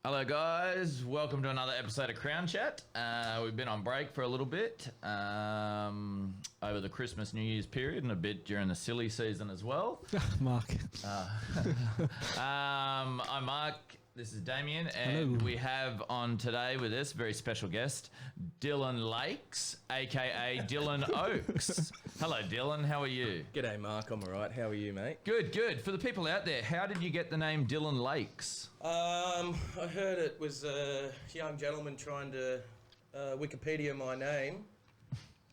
Hello guys, welcome to another episode of Crown Chat. We've been on break for a little bit over the Christmas New Year's period and a bit during the silly season as well. Mark. I'm Mark, this is Damien, and Hello. we have on today with us a very special guest, Dylan Lakes, aka Dylan Oakes. Hello Dylan, how are you? G'day Mark, I'm alright. How are you, mate? Good, good. For the people out there, how did you get the name Dylan Lakes? I heard it was a young gentleman trying to Wikipedia my name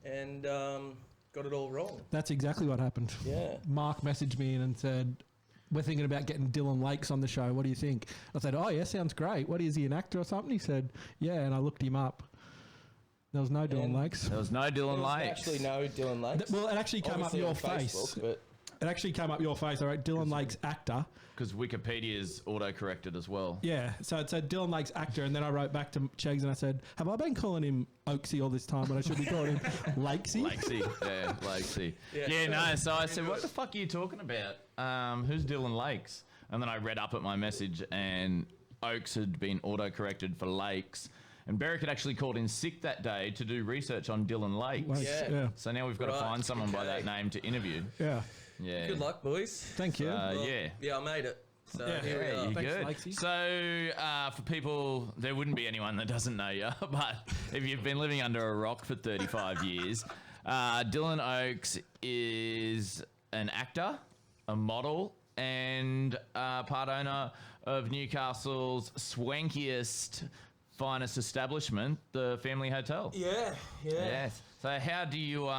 and got it all wrong. That's exactly what happened. Yeah. Mark messaged me in and said, we're thinking about getting Dylan Lakes on the show. What do you think? I said, oh, yeah, sounds great. What is he, an actor or something? He said, yeah, and I looked him up. There was no Dylan Lakes. There was no Dylan Lakes. Actually, no Dylan Lakes. Well, it actually came Obviously up your on face. Facebook, but It actually came up your face. All right, Dylan Lakes actor. Because Wikipedia is auto-corrected as well. Yeah, so it said Dylan Lakes actor, and then I wrote back to Chegs and I said, have I been calling him Oaksy all this time when I should be calling him Lakesy? Lakesy, yeah, Lakesy. Yeah, no, so I said, what the fuck are you talking about? Who's Dylan Lakes? And then I read up at my message and Oakes had been auto-corrected for Lakes. And Beric had actually called in sick that day to do research on Dylan Lakes. Lakes, Yeah. So now we've got to find someone by that name to interview. Yeah. Yeah. good luck, boys. Thank you. Yeah. Yeah, I made it. So Yeah. here we Yeah, are. you Thanks, good. Lakesy. So for people, there wouldn't be anyone that doesn't know you, but if you've been living under a rock for 35 years, Dylan Oakes is an actor, a model, and part owner of Newcastle's swankiest, finest establishment, the Family Hotel. Yeah. Yes. So how do you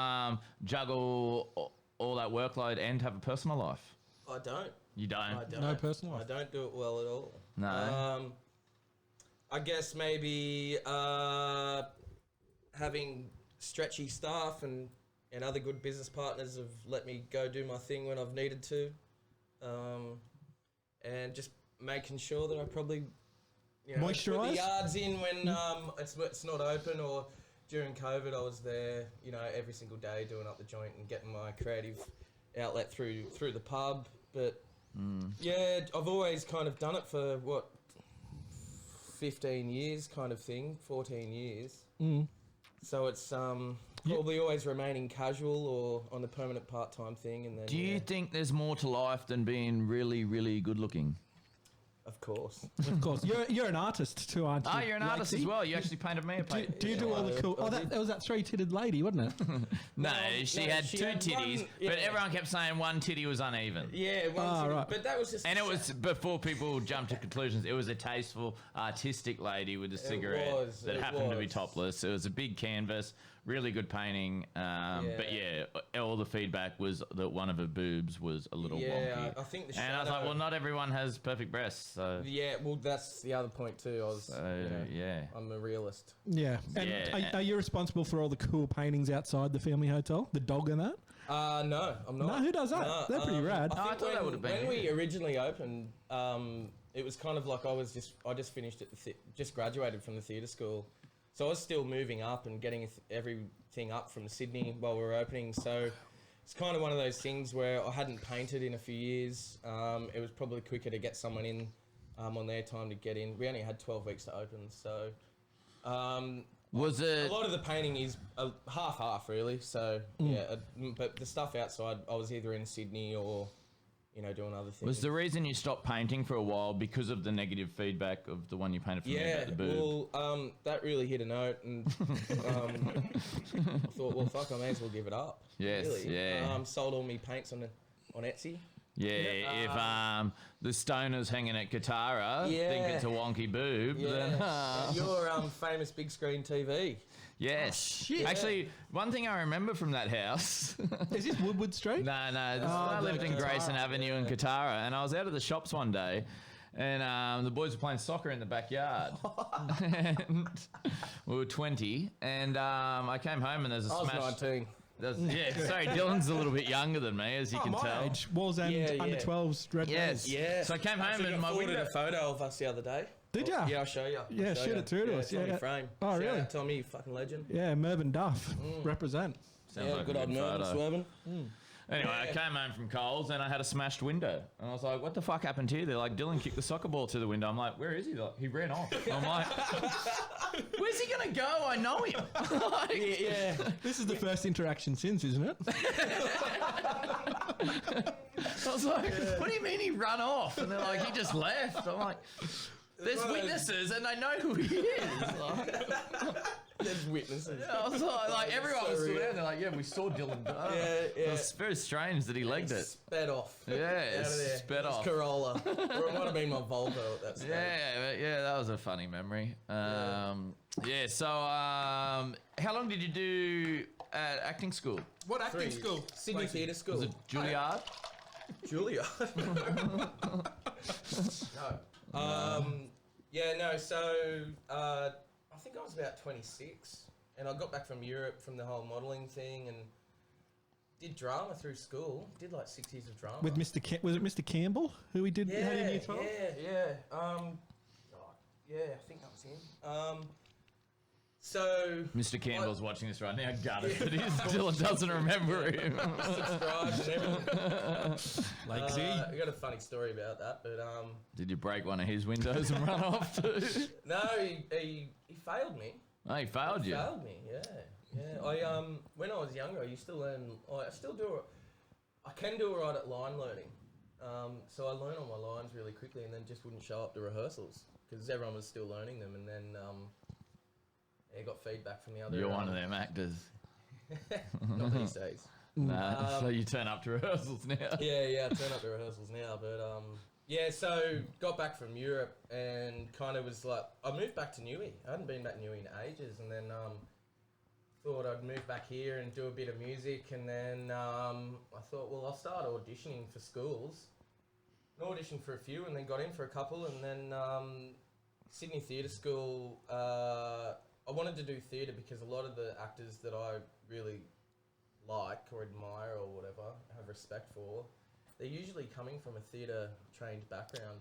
juggle all that workload and have a personal life? I don't. You don't? I don't. No personal life. I don't do it well at all. No. I guess maybe having stretchy staff and other good business partners have let me go do my thing when I've needed to. And just making sure that I probably put Moisturise? the yards in when it's not open, or during COVID I was there, every single day doing up the joint and getting my creative outlet through the pub. But yeah, I've always kind of done it for 15 years kind of thing, 14 years. So it's probably always remaining casual or on the permanent part-time thing. And then Do you think there's more to life than being really, really good looking? Of course. Of course. You're an artist too, aren't you? Oh, you're an artist Lakesy? as well. You actually painted me a painting. Do you do all the cool... Oh, that was that three-titted lady, wasn't it? No, she had she two had titties, one, yeah. but everyone kept saying one titty was uneven. Yeah, right. But that was just... And it was before people jumped to conclusions. It was a tasteful, artistic lady with a cigarette that happened to be topless. It was a big canvas, really good painting. But yeah, all the feedback was that one of her boobs was a little wonky. I think the And I was like, well, not everyone has perfect breasts, so Yeah, well, that's the other point too. yeah. I'm a realist. Yeah. And Yeah. Are you responsible for all the cool paintings outside the family hotel? The dog and that? No, I'm not. No, who does that? No, They're pretty rad. I think thought that would have been when we you. originally opened, it was kind of like I just finished at just graduated from the theatre school, so I was still moving up and getting everything up from Sydney while we were opening. So it's kind of one of those things where I hadn't painted in a few years. It was probably quicker to get someone in on their time to get in. We only had 12 weeks to open, so Was it... a lot of the painting is half really. So yeah, but the stuff outside, I was either in Sydney or doing other things. Was the reason you stopped painting for a while because of the negative feedback of the one you painted for me about the boob? Well, that really hit a note, and I thought, well, fuck, I may as well give it up. Yes, really. yeah. Sold all my paints on Etsy. Yeah, if the stoners hanging at Katara Yeah. think it's a wonky boob, then... And your famous big screen TV. Yes. shit. Actually, one thing I remember from that house... Is this Woodward Street? No, I lived in Katara, Grayson Avenue in Katara, and I was out of the shops one day, and the boys were playing soccer in the backyard. And we were 20, and I came home and there's a I was smash... 19. Sorry, Dylan's a little bit younger than me, as you can my tell. age. Walls and Yeah, under yeah. 12s, red Yes. days. Yeah. So I came home Actually and my forwarded window... a photo of us the other day. Did ya? Yeah, I'll show you. Yeah, shoot it through to us. It's on Yeah. your frame. Oh, Shout really? out, Tommy, you fucking legend. Yeah, Mervyn Duff. Represent. Sounds Yeah, like good a old Mervyn photo. Swervin. Anyway, I came home from Coles and I had a smashed window. And I was like, what the fuck happened here? They're like, Dylan kicked the soccer ball through the window. I'm like, where is he? They're like, he ran off. I'm like, where's he going to go? I know him. Like, Yeah. This is the first interaction since, isn't it? I was like, what do you mean he ran off? And they're like, he just left. I'm like, there's witnesses and they know who he is. Like, There's witnesses. I was like everyone so was still real. there. They're like, yeah, we saw Dylan go. Yeah. It was very strange that he legged it. Sped off. Yeah, Out of there. sped It was off. Corolla. Or it might have been my Volvo at that stage. Yeah, that was a funny memory. So how long did you do at acting school? What 3 years. Sydney Theatre School. Was it Juilliard? Julia. No. So I think I was about 26, and I got back from Europe from the whole modelling thing, and did drama through school. Did like 6 years of drama With was it Mr. Campbell who we did had in year 12? Yeah. I think that was him. So Mr. Campbell's watching this right now. Gutted that Dylan doesn't remember him. subscribed and everything. Lakesy. I got a funny story about that, but Did you break one of his windows and run off too? no, he failed me. Oh, he failed you. Failed me, yeah. I when I was younger, I used to learn. I still do it. I can do alright at line learning. So I learned all my lines really quickly, and then just wouldn't show up to rehearsals because everyone was still learning them. And then I got feedback from the other. You're one of them actors. Not these days. Nah, so you turn up to rehearsals now. Yeah, I turn up to rehearsals now, but so got back from Europe and kind of was like, I moved back to Newey. I hadn't been back to Newey in ages, and then thought I'd move back here and do a bit of music, and then I thought, well, I'll start auditioning for schools. I auditioned for a few, and then got in for a couple, and then Sydney Theatre School. I wanted to do theatre because a lot of the actors that I really like or admire or whatever, have respect for, they're usually coming from a theatre trained background.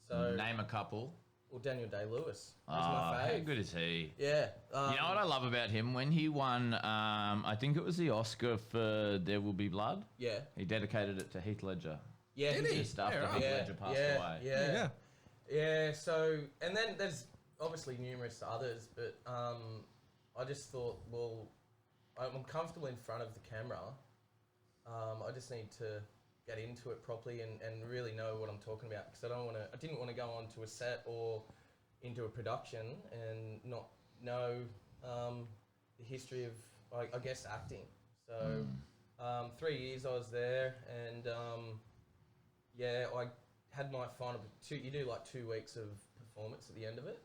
So Name a couple. Well, Daniel Day-Lewis. He's Oh, my how fave. good is he? Yeah. You know what I love about him? When he won, I think it was the Oscar for There Will Be Blood. Yeah. He dedicated it to Heath Ledger. Yeah. Did he? Just after Yeah, Heath Yeah. Ledger passed yeah, away. Yeah. Yeah. So, and then there's obviously numerous others, but I just thought, well, I'm comfortable in front of the camera. I just need to get into it properly and really know what I'm talking about, because I didn't want to go onto a set or into a production and not know the history of, I guess, acting. So 3 years I was there, and I had my final you do like 2 weeks of performance at the end of it.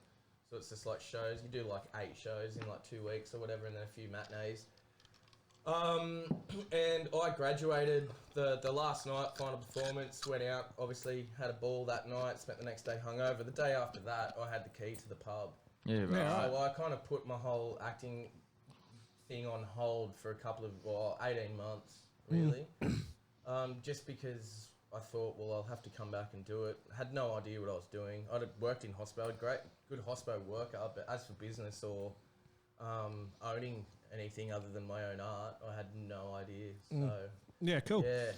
So it's just like shows. You do like 8 shows in like 2 weeks or whatever, and then a few matinees. And I graduated the last night, final performance, went out, obviously had a ball that night, spent the next day hungover. The day after that, I had the key to the pub. Yeah, right. Yeah. So I kind of put my whole acting thing on hold for 18 months, really. Just because I thought, well, I'll have to come back and do it. Had no idea what I was doing. I'd worked in hospital, good hospo worker, but as for business or owning anything other than my own art, I had no idea. So Yeah, cool. yeah,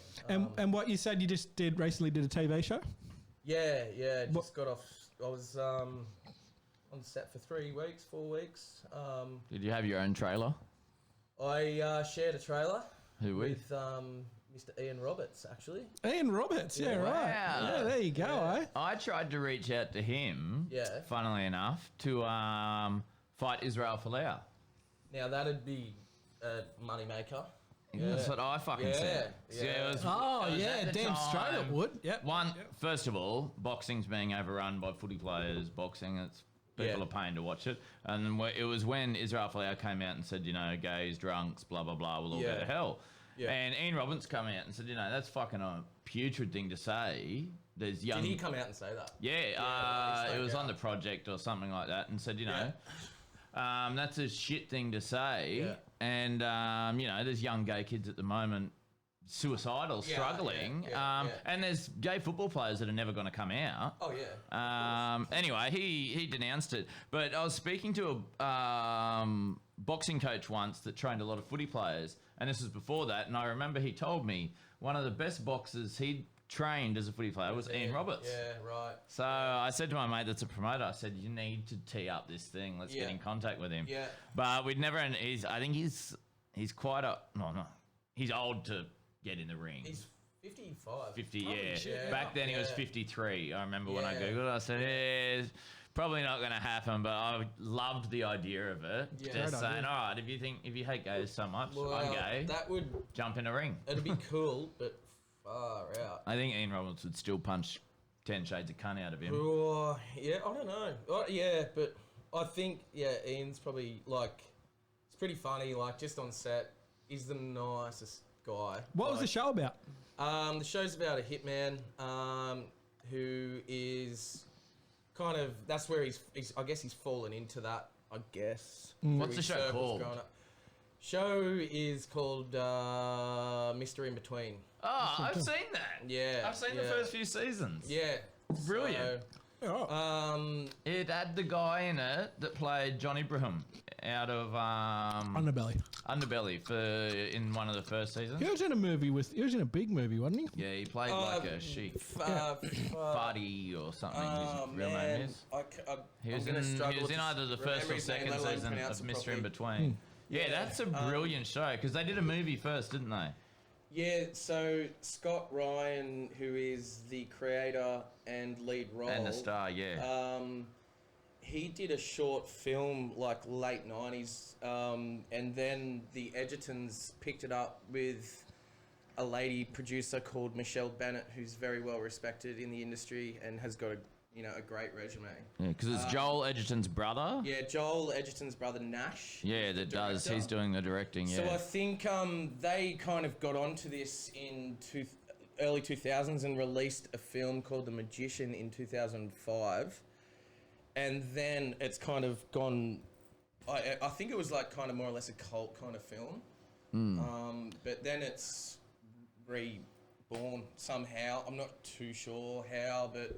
And what you said you just recently did a TV show? yeah. What- Just got off. I was on set for 3 weeks, 4 weeks. Did you have your own trailer? I shared a trailer Who with? with Mr. Ian Roberts, actually. Ian Roberts, yeah, right. Wow. Yeah, there you go, eh? I tried to reach out to him, Yeah. funnily enough, to fight Israel Folau. Now that'd be a moneymaker. That's what I fucking said. Yeah. So it was- Oh, it was yeah, at the damn straight it time- would. Yep. One, first of all, boxing's being overrun by footy players. Boxing, it's people Yeah. are paying to watch it. And it was when Israel Folau came out and said, gays, drunks, blah, blah, blah, will all go Yeah. to hell. Yeah. And Ian Roberts come out and said, that's fucking a putrid thing to say. There's young... Did he come out and say that? Yeah, he it was spoke on out. the project or something like that, and said, Yeah. that's a shit thing to say. Yeah. And, there's young gay kids at the moment suicidal, Yeah, struggling. yeah. And there's gay football players that are never going to come out. Oh yeah. Anyway, he denounced it. But I was speaking to a boxing coach once that trained a lot of footy players, and this was before that, and I remember he told me, one of the best boxers he trained as a footy player was Ian Roberts. Yeah, right. So I said to my mate that's a promoter, I said, you need to tee up this thing. Let's get in contact with him. Yeah. But we'd never, and I think he's quite he's old to get in the ring. He's 55. 50, Holy yeah. shit. Back then he was 53. I remember when I Googled it, I said, it's probably not going to happen, but I loved the idea of it. Yeah. Just Great saying, idea. all right, if you hate gays so much, Well, I'm gay, that would, jump in a ring. it'd be cool, but far out. I think Ian Roberts would still punch 10 shades of cunt out of him. Oh, yeah, I don't know. Yeah, but I think, Ian's probably, like, it's pretty funny, like, just on set, he's the nicest guy. What was the show about? The show's about a hitman who is kind of, that's where he's I guess he's fallen into that, I guess. What's the show called? Show is called Mr. Inbetween. Oh, I've seen that. Yeah. I've seen the first few seasons. Yeah. Brilliant. So, It had the guy in it that played John Ibrahim out of Underbelly. Underbelly in one of the first seasons. He was in a movie he was in a big movie, wasn't he? Yeah, he played like a chic Farty or something. His real name is. He was in either the first or second season of Mr. In Between. Yeah, that's a brilliant show because they did a movie first, didn't they? Yeah, so Scott Ryan, who is the creator and lead role, And the star, yeah. he did a short film like late 90s, and then the Edgertons picked it up with a lady producer called Michelle Bennett, who's very well respected in the industry and has got a great resume. Yeah, because it's Joel Edgerton's brother. Yeah, Joel Edgerton's brother Nash. Yeah, that does. He's doing the directing. Yeah. So I think they kind of got onto this in early 2000s and released a film called The Magician in 2005, and then it's kind of gone. I think it was like kind of more or less a cult kind of film, but then it's reborn somehow. I'm not too sure how, but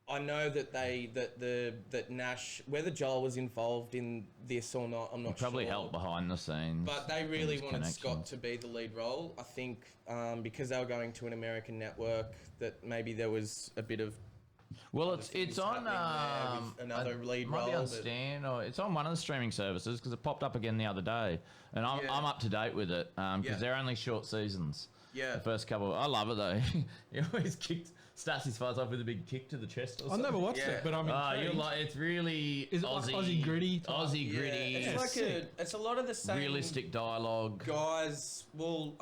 I know that Nash, whether Joel was involved in this or not, I'm not sure. Probably helped behind the scenes. But they really wanted connections. Scott to be the lead role. I think because they were going to an American network, that maybe there was a bit of. Well, it's on another lead might role. Be on Stan, or it's on one of the streaming services because it popped up again the other day, and I'm up to date with it because they're only short seasons. Yeah. The first couple, I love it though. He always starts his fights off with a big kick to the chest or I've something. never watched it, but I'm intrigued. It's really Is it Aussie, like Aussie gritty type? Aussie gritty. It's like it's a lot of the same realistic dialogue. guys. Well,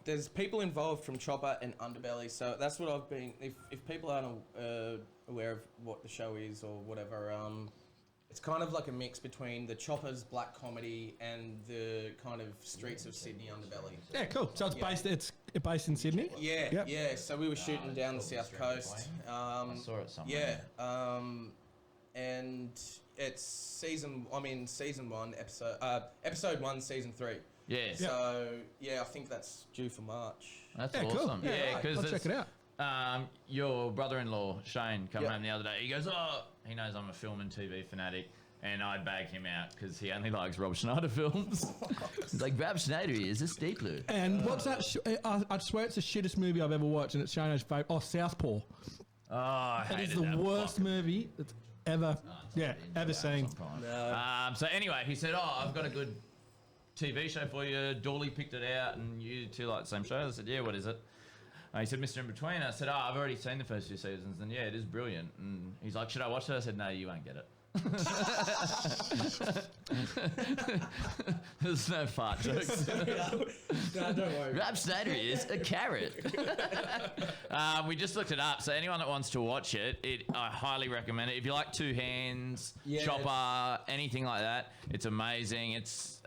there's people involved from Chopper and Underbelly, so that's what I've been. If people aren't aware of what the show is or whatever, it's kind of like a mix between the Chopper's black comedy and the kind of streets of Sydney Underbelly. Yeah, cool. So it's based in Sydney. Yeah, Yep. yeah. So we were shooting down the south coast. I saw it somewhere. Yeah, and it's season 1, episode 1, season 3. Yeah. So yeah, I think that's due for March. That's Yeah, cool. awesome. Yeah, Yeah, right. because I'll check it out. Your brother-in-law Shane come Yep. home the other day. He goes, he knows I'm a film and TV fanatic, and I bag him out because he only likes Rob Schneider films. He's like, Rob Schneider is a stapler. And what's that? I swear it's the shittest movie I've ever watched, and it's Shano's favorite. Oh, Southpaw. Oh, I That is hated the that worst fucking- movie that's ever, ever seen. So anyway, he said, I've got a good TV show for you. Dawley picked it out, and you two like the same show. I said, yeah, what is it? He said, Mr. In Between. I said, I've already seen the first few seasons, and yeah, it is brilliant. And he's like, should I watch it? I said, no, you won't get it. There's no fart jokes. No, don't worry. Rob Schneider is a carrot. We just looked it up, so anyone that wants to watch it, I highly recommend it. If you like Two Hands, Yeah, Chopper, anything like that, it's amazing. It's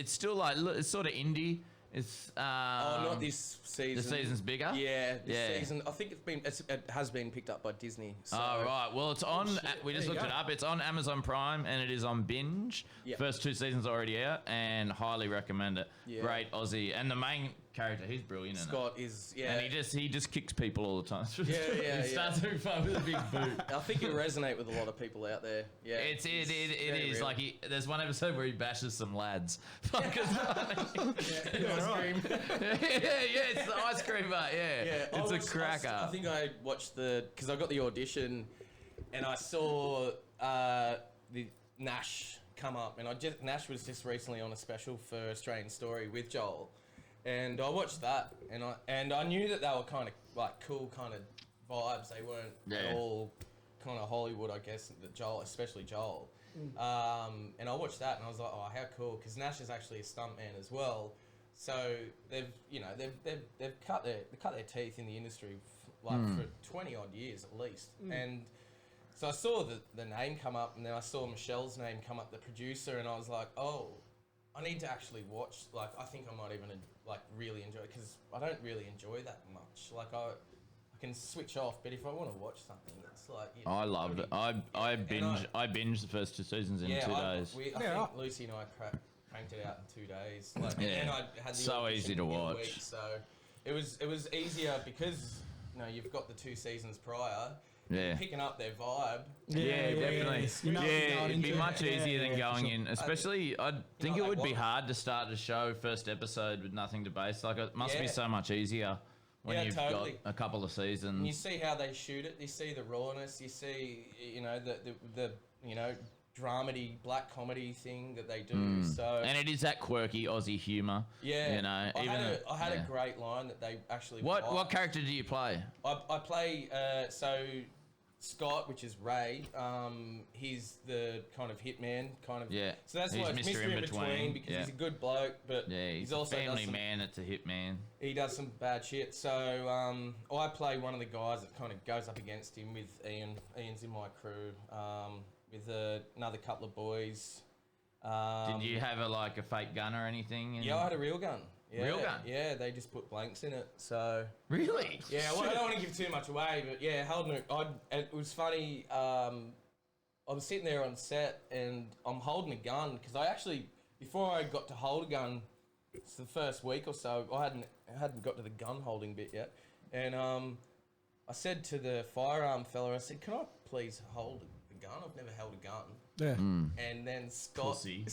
still like it's sort of indie. It's not this season. the season's bigger. Yeah, this Yeah. season. I think it has been picked up by Disney. So. Oh, right. Well, it's on. We just There you looked it go. up. It's on Amazon Prime and it is on Binge. Yep. First 2 seasons are already out and highly recommend it. Yeah. Great Aussie. And the main character. He's brilliant in it. Scott is, yeah. And he just kicks people all the time. Yeah, he starts having fun with a big boot. I think it'll resonate with a lot of people out there. Yeah, It is real. like there's one episode where he bashes some lads. Fuck, it's funny. Ice cream. yeah, it's the ice cream bar. Yeah, it's a cracker. I think I watched because I got the audition, and I saw the Nash come up, and Nash was just recently on a special for Australian Story with Joel, and I watched that, and I knew that they were kind of like cool kind of vibes. They weren't at all kind of Hollywood, I guess. Especially Joel. And I watched that, and I was like, oh, how cool, because Nash is actually a stuntman as well. So they've cut their teeth in the industry for 20 odd years at least, and. So I saw the name come up, and then I saw Michelle's name come up, the producer, and I was like, oh, I need to actually watch. Like, I think I might even really enjoy it, because I don't really enjoy that much. Like, I can switch off, but if I want to watch something, it's like... I loved it. I binged the first 2 seasons in 2 days. I think Lucy and I cranked it out in 2 days. Like, and I had the so easy to watch. Week, so it was easier because, you've got the 2 seasons prior. Yeah. Picking up their vibe. Yeah, definitely. It'd be much easier than going sure. in. Especially, I think it would be hard to start a show first episode with nothing to base. Like, it must be so much easier when you've got a couple of seasons. And you see how they shoot it. You see the rawness. You see, the dramedy black comedy thing that they do. So and it is that quirky Aussie humour. Yeah. I had a great line that they actually. What character do you play? I play Scott, which is Ray. He's the kind of hitman, kind of. Yeah. So that's why it's Mystery in Between, because he's a good bloke, but he's also a family man. It's a hitman. He does some bad shit. So I play one of the guys that kind of goes up against him with Ian. Ian's in my crew. With another couple of boys. Did you have a fake gun or anything? Yeah, I had a real gun. Yeah, real gun? Yeah, they just put blanks in it. So really? Yeah, well, I don't want to give too much away, but yeah, holding it. It was funny. I was sitting there on set, and I'm holding a gun because I actually, before I got to hold a gun, it's the first week or so. I hadn't got to the gun holding bit yet, and I said to the firearm fella, I said, "Can I please hold a gun? I've never held a gun." Yeah. And then Scott... Pussy.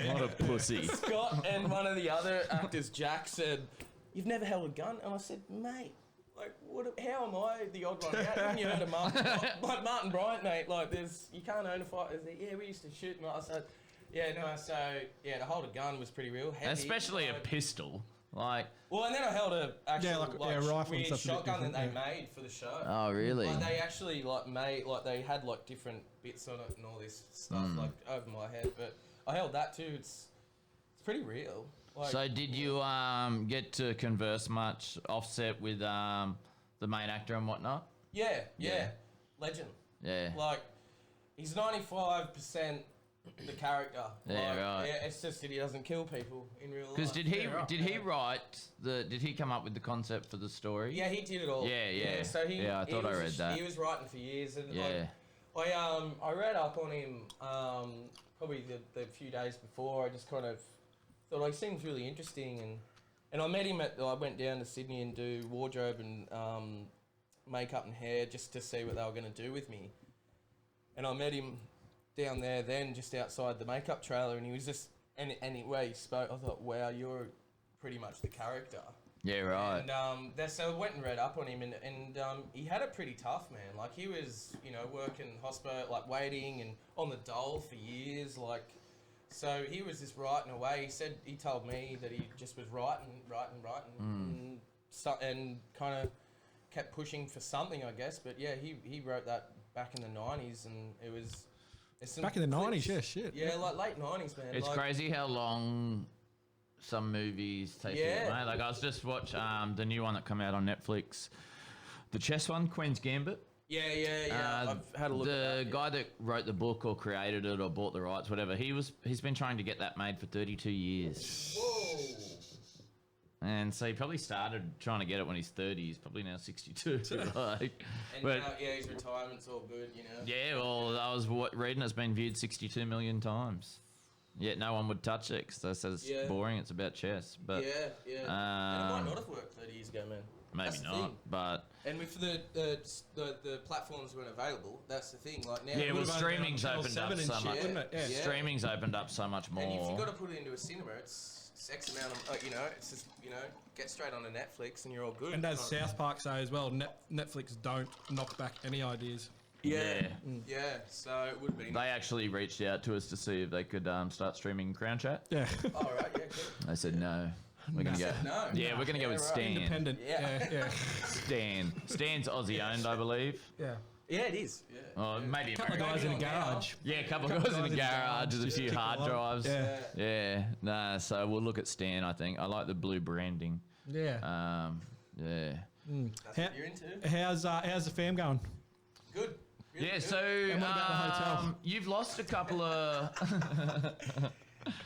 What a pussy. Scott and one of the other actors, Jack, said, "You've never held a gun?" And I said, "Mate, how am I the odd one out? Haven't you heard of Martin Bryant, mate? You can't own a fight." I said, "Yeah, we used to shoot." And I said, to hold a gun was pretty real heavy. Especially a pistol. Well, and then I held a rifle weird and shotgun that they made for the show. Oh, really? They actually made they had different bits on it and all this stuff over my head. But I held that too. It's pretty real. So did you get to converse much offset with the main actor and whatnot? Yeah. Legend. Yeah. He's 95%. The character. Yeah, right. Yeah, it's just that he doesn't kill people in real life. Because did he come up with the concept for the story? Yeah, he did it all. Yeah. So I thought I read that. He was writing for years, and yeah. I read up on him probably the few days before. I just kind of thought he seems really interesting, and I met him I went down to Sydney and do wardrobe and makeup and hair just to see what they were going to do with me, and I met him down there then just outside the makeup trailer, and he was just and the way he spoke, I thought, wow, you're pretty much the character. Yeah, right. And so I went and read up on him, and he had it pretty tough, man. He was working hospital, waiting and on the dole for years, so he was just writing away. He told me that he just was writing and kind of kept pushing for something, I guess. But yeah, he wrote that back in the 90s, and it was. Back in the 90s, yeah, shit. Yeah, late 90s, man. It's crazy how long some movies take to get made. I was just watching the new one that come out on Netflix, the chess one, Queen's Gambit. Yeah. I've had a look at that. The guy that wrote the book or created it or bought the rights, whatever, he's been trying to get that made for 32 years. Whoa. And so he probably started trying to get it when he's 30. He's probably now 62. Now, his retirement's all good, Yeah, well, I was reading it's been viewed 62 million times. Yet no one would touch it because they said it's Yeah. boring. It's about chess, but yeah. And it might not have worked 30 years ago, man. maybe That's the not. thing. But And with the platforms weren't available, that's the thing. Like now, yeah, well, would've only been on streaming's Channel opened 7 up and so shit, much. wouldn't it? Yeah. Yeah. Streaming's opened up so much more. and if you've got to put it into a cinema, it's X amount of it's just get straight onto Netflix and you're all good. And as Like- South Park say as well, Netflix don't knock back any ideas. Yeah. yeah. So it would be. They actually reached out to us to see if they could start streaming Crown Chat. Yeah. All right, yeah, good. They said no. We're gonna go. No. Yeah, we're gonna go with right. Stan. Independent. Yeah. Yeah. Stan's Aussie owned, I believe. Yeah. Yeah, it is. Yeah. Or maybe Couple of American. guys in a Maybe not now. garage. Yeah, a couple of guys in the garage with a just few tick hard along. drives. Yeah. Yeah. Nah, so we'll look at Stan, I think. I like the blue branding. Yeah. Yeah. That's what you're into. How's the fam going? Good. Really Yeah, good. so what about the hotel? you've lost a couple of.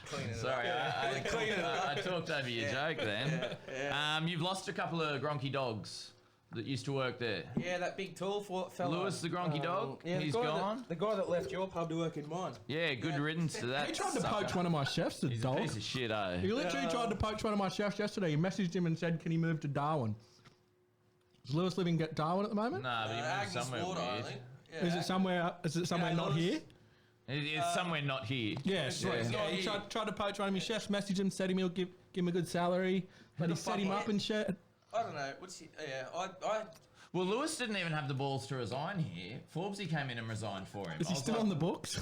Cleaning it Sorry, up. Cleaning it up. I talked over your joke then. You've lost a couple of gronky dogs that used to work there. Yeah, that big tall fella. Lewis the gronky dog, Yeah, he's the guy gone. the guy that left your pub to work in mine. Yeah, good riddance to that. He tried to sucker. poach one of my chefs, the He's a dog. piece of shit, eh? He literally tried to poach one of my chefs yesterday. He messaged him and said, "Can he move to Darwin?" Is Lewis living at Darwin at the moment? Nah, but he moved Agnes somewhere Water, I weird. think. Yeah, Is it somewhere? Is it somewhere not Lewis- here? It's somewhere not here. Yeah, sweet. it's Yeah, not he here. tried to poach one of my chefs. Messaged him, said he'll give him a good salary, but the he set him fuck up yeah. and shit. I don't know. What's he? Yeah, I Well, Lewis didn't even have the balls to resign here. Forbesy came in and resigned for him. Is he still on the books?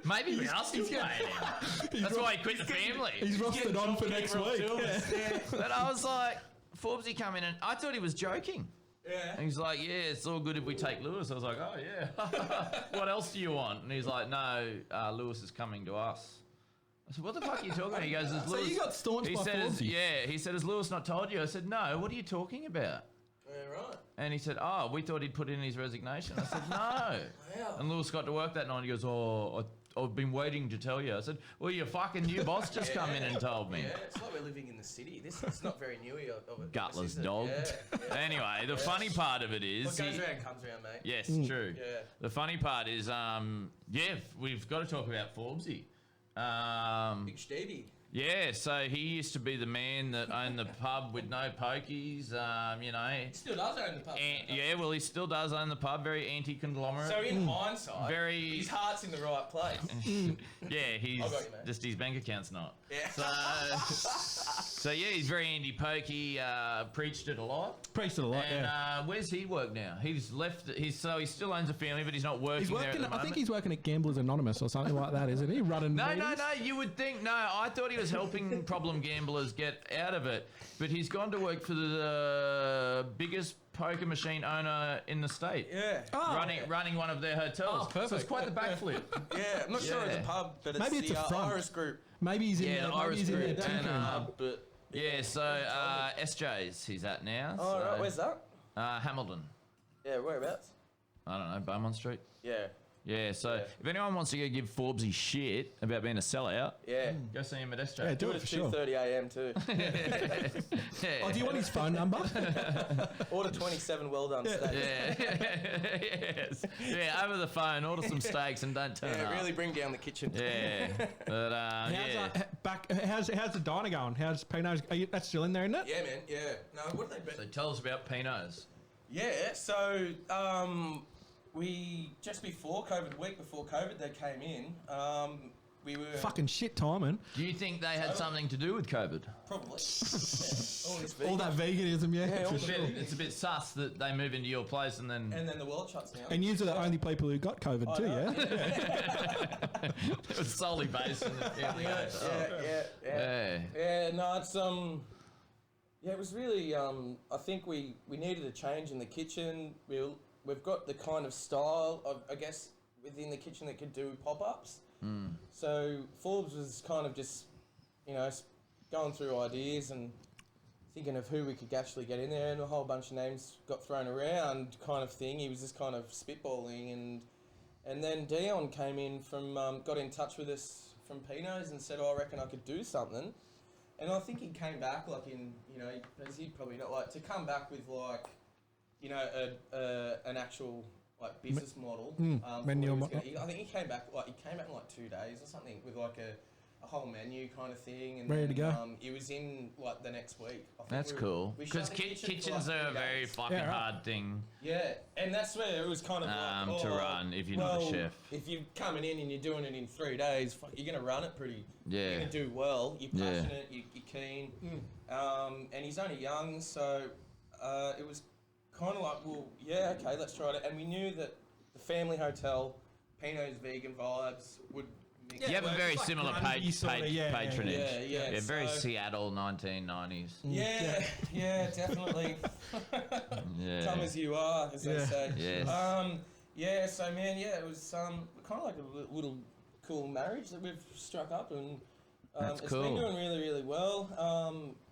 Maybe we are still paying him. That's why he quit the family. He's rostered on for next week. Yeah. But I was like, Forbesy come in and I thought he was joking. yeah. And he's like, yeah, it's all good if we take Lewis. I was like, oh, yeah. What else do you want? And he's like, no, Lewis is coming to us. I said, what the fuck are you talking about? He goes, is So Lewis... you got staunched he by said, Forbesy? he said, has Lewis not told you? I said, no, what are you talking about? Yeah, right. And he said, oh, we thought he'd put in his resignation. I said, no. Wow. And Lewis got to work that night. He goes, oh, I've been waiting to tell you. I said, well, your fucking new boss just come in and told me. Yeah, it's like we're living in the city. It's not very newy of it. Gutless This is it. dog. Yeah. Anyway, the funny part of it is... What goes he- around comes around, mate. Yes, true. Yeah. The funny part is, we've got to talk about Forbesy. Big Stevie. Yeah, so he used to be the man that owned the pub with no pokies, He still does own the pub. yeah, well, he still does own the pub, very anti-conglomerate. So in hindsight, Very- his heart's in the right place. Yeah, he's I got you, mate. just his bank account's not. Yeah. So yeah, he's very anti-pokey, preached it a lot. Preached it a lot, And yeah. where's he work now? He's left. He still owns a family, but he's not working. He's there working. at the I think moment. he's working at Gamblers Anonymous or something like that, isn't he? Running. No, meetings? you would think, no, I thought he was helping problem gamblers get out of it, but he's gone to work for the biggest poker machine owner in the state. Yeah. Running one of their hotels. perfect. So it's quite the backflip. Yeah, I'm not sure it's a Yeah. pub, but it's Maybe it's the a front. Iris Group. Maybe he's in Yeah, there. the Maybe Iris he's in there Group and, tinkering. But Yeah, so SJ's he's at now. oh, so, right, where's that? Hamilton. Yeah, whereabouts? I don't know, Beaumont Street. Yeah. Yeah, so Yeah. if anyone wants to go give Forbesy shit about being a sellout, Yeah. go see him at SJ. Yeah, Do do it it at for sure. 2:30 a.m. too. Yeah. Oh, do you want his phone number? Order 27 well done steaks. Yeah. Yes. Yeah, over the phone, order some steaks and don't turn Yeah, up. really bring down the kitchen. Yeah. But, How's the diner going? How's Pino's? That's still in there, isn't it? Yeah, man. Yeah. No, what have they So been? tell us about Pino's. Yeah. So we just before COVID, the week before COVID, they came in. We were Fucking shit timing. Do you think they had something to do with COVID? probably yeah, all this All that veganism, yeah. Yeah, all for the- sure. It's a bit sus that they move into your place and then and then the world shuts down. And you are the only people who got COVID too, know. yeah? it was solely based on the family. Yeah. No, it's yeah, it was really I think we needed a change in the kitchen. We've got the kind of style of, I guess, within the kitchen that could do pop-ups. So Forbes was kind of just, going through ideas and thinking of who we could actually get in there, and a whole bunch of names got thrown around, kind of thing. He was just kind of spitballing, and then Dion came in from, got in touch with us from Pino's and said, "Oh, I reckon I could do something." And I think he came back like in, as he'd probably not like to come back with like, an actual like business model. Menu before he was model. I think he came back in like 2 days or something with like a whole menu kind of thing. And Ready then, to go. It was in like the next week. I think That's cool. we shut Because the kitchen for, kitchens like, are a 3 very days. fucking Yeah, right. hard thing Yeah, and that's where it was kind of like, to run if you're not a chef. If you're coming in and you're doing it in 3 days, fuck, you're gonna run it pretty. Yeah. You're gonna do well. You're Yeah. passionate. You're keen. And he's only young, so it was kind of like, well, yeah, okay, let's try it. And we knew that the family hotel, Pino's vegan vibes would. Mix You have a well, very it's like similar grungy sorta, patronage. Yeah, very so- Seattle 1990s. Yeah, definitely. Yeah. Come as you are, as they say. Yes. So man, it was kind of like a little cool marriage that we've struck up, and That's it's cool. been doing really, really well.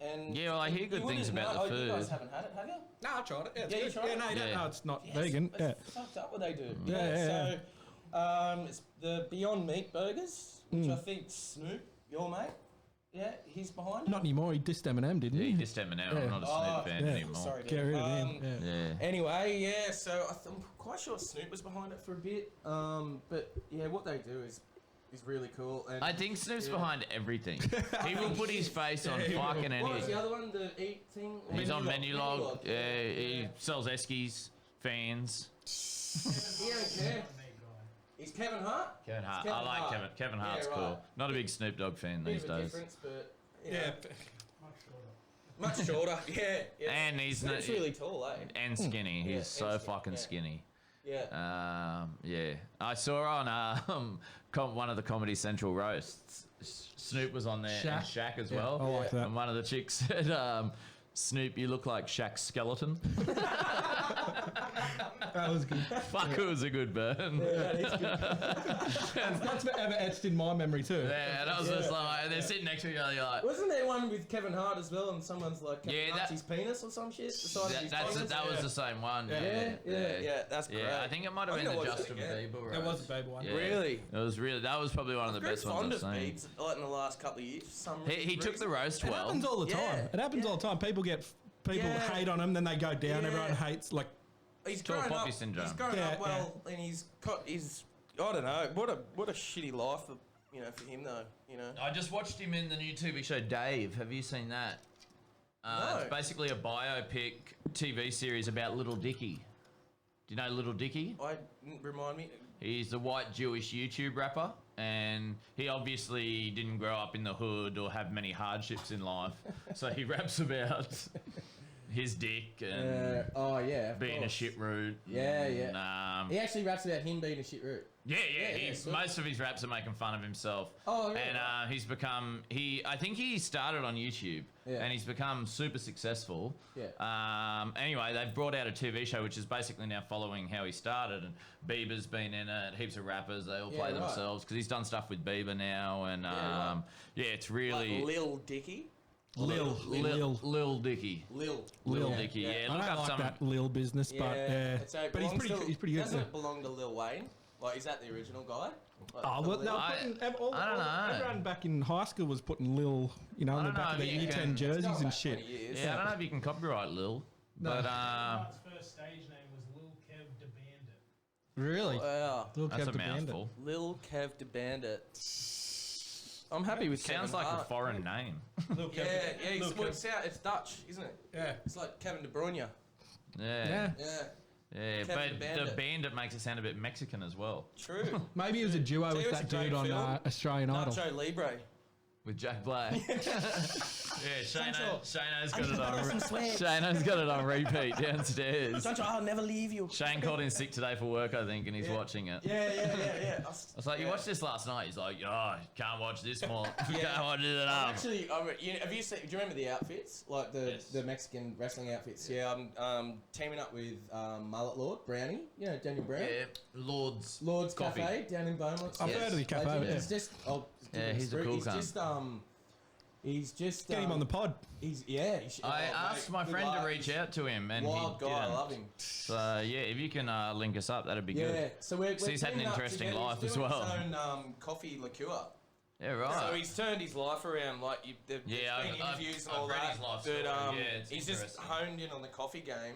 And Yeah, well, I hear good you things wouldn't about know- the You guys food. haven't had it, have you? No, I tried it. Yeah, it's Yeah, you good. tried it? No, Yeah. no, it's not Yes, vegan. It's Yeah. fucked up what they do. Yeah. So, it's the Beyond Meat burgers, which I think Snoop, your mate, he's behind it. Not anymore. He dissed Eminem, didn't Yeah, he? you just M&M. I'm Yeah. not a Snoop fan yeah. anymore. Sorry, Get dude. rid of him. Yeah. Yeah. Anyway, so I'm quite sure Snoop was behind it for a bit. But yeah, what they do is really cool. And I think Snoop's behind everything. He will put his face on fucking what was any. the other one? The eat thing? He's on Menulog. Menulog. Yeah, he sells Eskies, fans. He don't care. He's Kevin Hart. Kevin Hart. Kevin I like Hart. Kevin Hart's Yeah, cool. right. Not a big Snoop Dogg fan Bit these of a days. difference, but you Yeah. know, much shorter. Yeah. And he's Snoop's really tall, eh? and skinny. Yeah, He's so and fucking skinny, skinny. Yeah. Yeah. I saw on one of the Comedy Central roasts. Snoop was on there and Shaq as well. I like that. And one of the chicks said, Snoop, you look like Shaq's skeleton. That was good. Fuck, it was a good burn. That's forever etched in my memory too. Yeah, and I was just like, and they're sitting next to each other, you're like, Wasn't there one with Kevin Hart as well, and someone's like, Kevin Yeah, Hart's that- his penis or some shit? The size of his penis? that was the same one. Yeah, that's great. Yeah, I think it might have I'm been the gonna watch it Justin again. Bieber It roast. was a baby one. Yeah. Really? It was really, that was probably one of the Very best fond ones of I've seen. Biebs, like in the last couple of years. For some He took the roast It well. happens all the time. Yeah. It happens all the time. People Yeah. hate on him, then they go down. Yeah. Everyone hates like. He's Tall grown poppy up. syndrome. He's grown Yeah, up well, and he's I don't know. What a shitty life, for him though. I just watched him in the new TV show Dave. Have you seen that? No. It's basically a biopic TV series about Little Dicky. Do you know Little Dicky? Remind me. He's a white Jewish YouTube rapper, and he obviously didn't grow up in the hood or have many hardships in life. So he raps about his dick and being a shit root. Yeah, and, He actually raps about him being a shit root. Yeah, yeah, sweet. most of his raps are making fun of himself. Oh, yeah. And he's become I think he started on YouTube, Yeah. and he's become super successful. Yeah. Anyway, they've brought out a TV show which is basically now following how he started, and Bieber's been in it. Heaps of rappers, they all Yeah, play right. themselves because he's done stuff with Bieber now, and right. it's really Like Lil Dicky. Lil Dicky. Lil. Dicky. Yeah, I look don't up like some. that Lil business, but yeah. But he's pretty good. Doesn't Yeah. it belong to Lil Wayne? Like, is that the original guy? Like, Oh, the well, Lil- they were I putting, don't know. Everyone back in high school was putting Lil, in the don't back know of their if you year can- 10 It's jerseys going and back shit. 20 years. Yeah, I don't know if you can copyright Lil, but Mark's first stage name was Lil Kev the Bandit. Really? Wow. Lil that's Kev a the Bandit. mouthful. Lil Kev the Bandit. I'm happy with Sounds Kevin like a Hart. foreign name. Lil Yeah, Kevin. yeah. Lil It's Dutch, isn't it? Yeah. It's like Kevin De Bruyne. Yeah. Yeah. Yeah, But Kevin the the Bandit. Bandit makes it sound a bit Mexican as well. true. Maybe it was a duo Tell you with what's that a great dude on film? Australian Idol. Nacho Libre. With Jack Black. Yeah, Shano's got it Got on. some sweat. Shano's got it on repeat downstairs. Sancho, I'll never leave you. Shane called in sick today for work, I think, and he's watching it. Yeah. I was like, you watched this last night? He's like, oh, can't watch this more. Yeah. Can't watch it enough. Actually, have you seen? Do you remember the outfits, like Yes. the Mexican wrestling outfits? Yeah, I'm teaming up with Mullet Lord Brownie. You know Daniel Brown. Yeah, Lord's Cafe Coffee. down in Beaumont. I've Yes. heard of the cafe. Legend. Yeah. He's just. Yeah, he's a cool cunt. He's just. Get him on the pod. He should, I asked my friend to reach out to him, and Wild he guy, I didn't. love him. So yeah, if you can link us up, that'd be Yeah, good. so we're So he's had an teaming up interesting together. life He's as doing well. His own coffee liqueur. Yeah, right. So he's turned his life around. Like there's Yeah, been I've interviews and read all that. his life but story. Yeah, it's he's just interesting. honed in on the coffee game,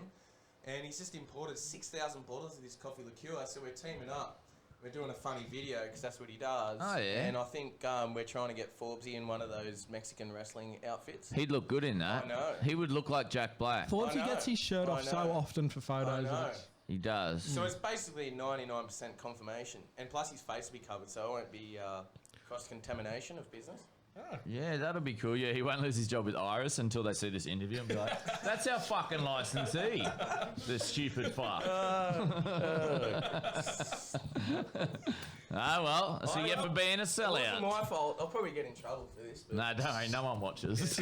and he's just imported 6,000 bottles of this coffee liqueur. So we're teaming up. We're doing a funny video because that's what he does. Oh, yeah. And I think we're trying to get Forbesy in one of those Mexican wrestling outfits. He'd look good in that. I know. He would look like Jack Black. Forbesy know. gets his shirt I off so know. often for I photos. know. He does. So it's basically 99% confirmation. And plus his face will be covered, so it won't be cross-contamination of business. Yeah, that'll be cool. Yeah, he won't lose his job with Iris until they see this interview and be like, that's our fucking licensee. The stupid fuck. Well, that's what you get for being a It wasn't sellout. my fault. I'll probably get in trouble for this. But No, don't worry, no one watches.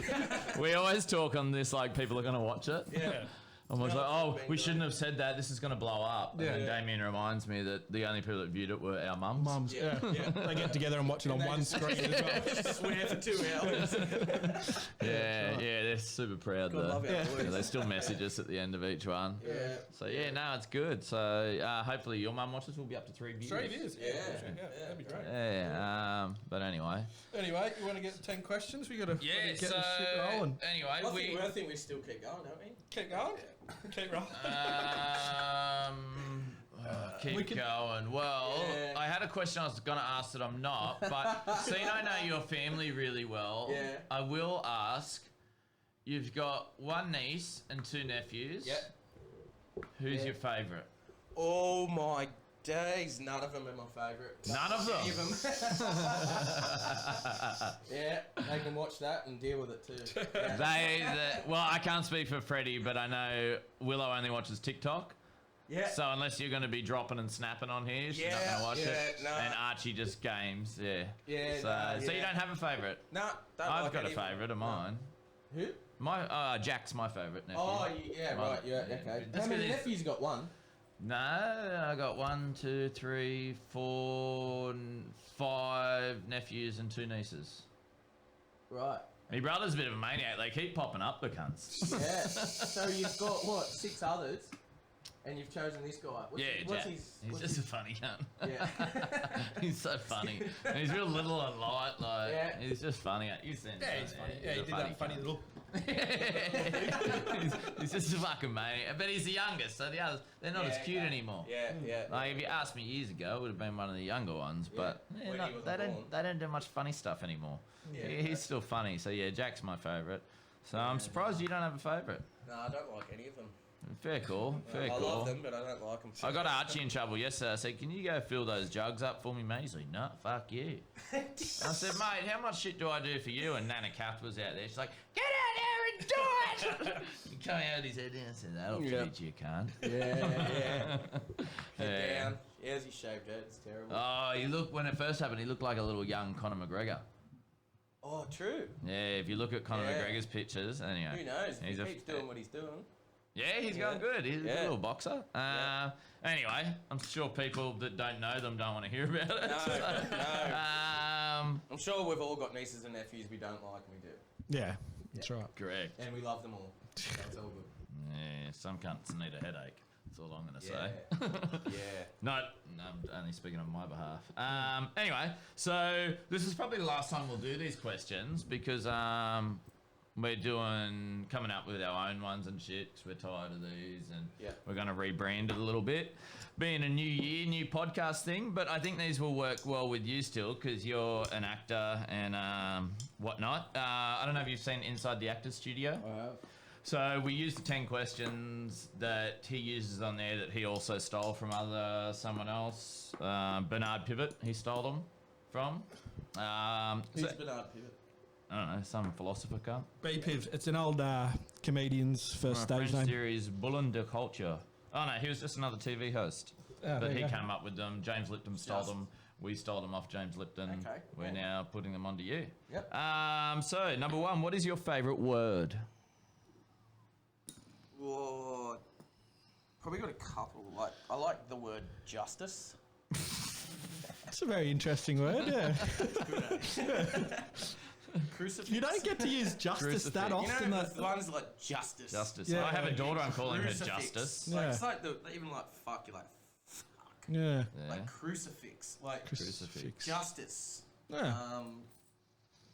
We always talk on this like people are going to watch it. yeah. And was No, like, it's oh, been we good. shouldn't have said that. This is going to blow up. And then Yeah. Damien reminds me that the only people that viewed it were our mums. Mums. Yeah. Yeah. They get together and watch it on And they one just- screen as well. Swear for 2 hours. Yeah, they're super proud God though. love our Yeah, boys. they still message us at the end of each one. Yeah. So yeah, no, it's good. So hopefully your mum watches. We'll be up to 3 views. 3 views. Yeah. That'd be great. Yeah, but anyway. Anyway, you want to get 10 questions? We got to Yeah, get so the shit rolling. anyway, I think we still keep going, don't we? Keep going. Keep rolling. Keep going. Well, Yeah. I had a question I was going to ask that I'm not, but seeing I know your family really well, Yeah. I will ask. You've got one niece and 2 nephews. Yep. Who's Yeah. your favourite? Oh my days, none of them are my favourite. None of them? Any of them. Yeah, they can watch that and deal with it too. Yeah. Well, I can't speak for Freddie, but I know Willow only watches TikTok. Yeah. So unless you're going to be dropping and snapping on here, she's not going to watch it. no. And Archie just games, yeah. Yeah, So, no, so you yeah. don't have a favourite? No, don't I've like got a any of them. favourite of mine. Who? Jack's my favourite nephew. Oh, yeah, Well, right, yeah, yeah, okay. that's How many good. nephews you got? One? No, I got 1, 2, 3, 4, 5 nephews and 2 nieces. Right. My brother's a bit of a maniac. They keep popping up, the cunts. Yeah. So you've got, what, 6 others? And you've chosen this guy. What's Jack. his... He's what's just his, a funny cunt. yeah. He's so funny. And he's real little and light. Like, Yeah. he's just funny. You've seen Yeah, him, he's funny. He's Yeah, he a did that funny cunt. little. he's just a fucking maniac. But he's the youngest, so the others, they're not as cute okay. anymore. Yeah, yeah. Like, if you asked me years ago, it would have been one of the younger ones. But When he wasn't they born. don't do much funny stuff anymore. Yeah, He's still funny. So, yeah, Jack's my favourite. So I'm surprised you don't have a favourite. No, I don't like any of them. Fair call. Fair I call. love them, but I don't like them. I got Archie in trouble yesterday. I said, can you go fill those jugs up for me, mate? He's like, no, fuck you. I said, mate, how much shit do I do for you? And Nana Kath was out there. She's like, get out there and do it! He came out his head down and said, that'll feed you, cunt. Yeah. Head Yeah. down. Yeah, as he shaved it, it's terrible. Oh, when it first happened, he looked like a little young Conor McGregor. Oh, true. Yeah, if you look at Conor Yeah. McGregor's pictures, anyway. Who knows? He's he a- keeps doing what he's doing. Yeah, he's going good. He's a good Yeah. little boxer. Yeah. Anyway, I'm sure people that don't know them don't want to hear about it. No, no. Um, I'm sure we've all got nieces and nephews we don't like and we do. Yeah, that's right. correct. And we love them all. That's all good. Yeah, some cunts need a headache. That's all I'm going to Yeah. say. Yeah. No, I'm only speaking on my behalf. Anyway, so this is probably the last time we'll do these questions because we're coming up with our own ones and shit 'cause we're tired of these and Yeah. we're going to rebrand it a little bit. Being a new year, new podcast thing, but I think these will work well with you still because you're an actor and whatnot. I don't know if you've seen Inside the Actors Studio. I have. So we used the 10 questions that he uses on there that he also stole from someone else. Bernard Pivot, he stole them from. Who's So- Bernard Pivot? I don't know, some philosopher cunt. B-Piv. It's an old comedian's first From a stage French name. series, Boulin de Culture. Oh no, he was just another TV host. there But he you go. came up with them. James Lipton stole them. We stole them off James Lipton. Okay, We're yeah. now putting them onto you. Yep. So, number 1, what is your favourite word? Whoa. Probably got a couple. Like I like the word justice. That's a very interesting word, yeah. Crucifix. You don't get to use justice that Crucifix. often. You know, though. the ones like justice. Justice. Yeah. I have a daughter, I'm calling her Crucifix. Justice. Like, Yeah. it's like even like fuck. You're like fuck. Yeah. Yeah. Like crucifix. Like Crucifix. justice. Yeah.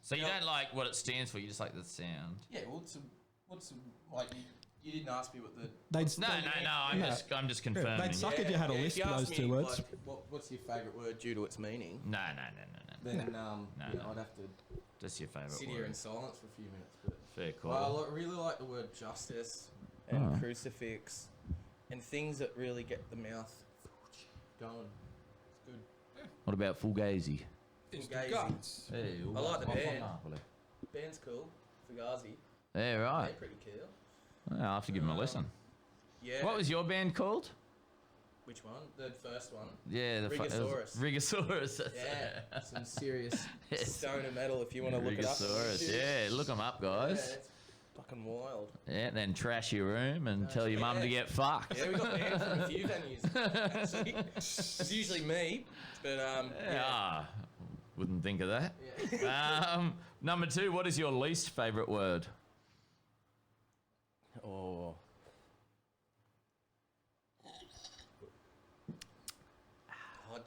So you Yeah. don't like what it stands for, you just like the sound. Yeah. What's like You didn't ask me what the. They'd No. I'm just confirming. they'd suck if you had a list if of you those asked two me, words. Like, what's your favourite word due to its meaning? No. Then you know, no. I'd have to Just your favourite sit here word. in silence for a few minutes. But Fair call. well, I really like the word justice and crucifix and things that really get the mouth going. It's good. What about Fugazi? It's the Fugazi. guts. Hey, I like the band. Band's cool. Fugazi. Yeah, right. They're pretty cool. I'll have to give him a listen. Yeah. What was your band called? Which one? The first one. Yeah, the Rigosaurus. Rigosaurus. That's Yeah. Some serious Yes. stoner metal if you want to look it up. Rigosaurus. Yeah, look them up, Yeah, guys. it's fucking wild. Yeah, then trash your room and tell your mum to get fucked. Yeah, we got banned from a few venues. Actually, it's usually me, but Yeah. Wouldn't think of that. yeah. Number 2, what is your least favourite word? Oh.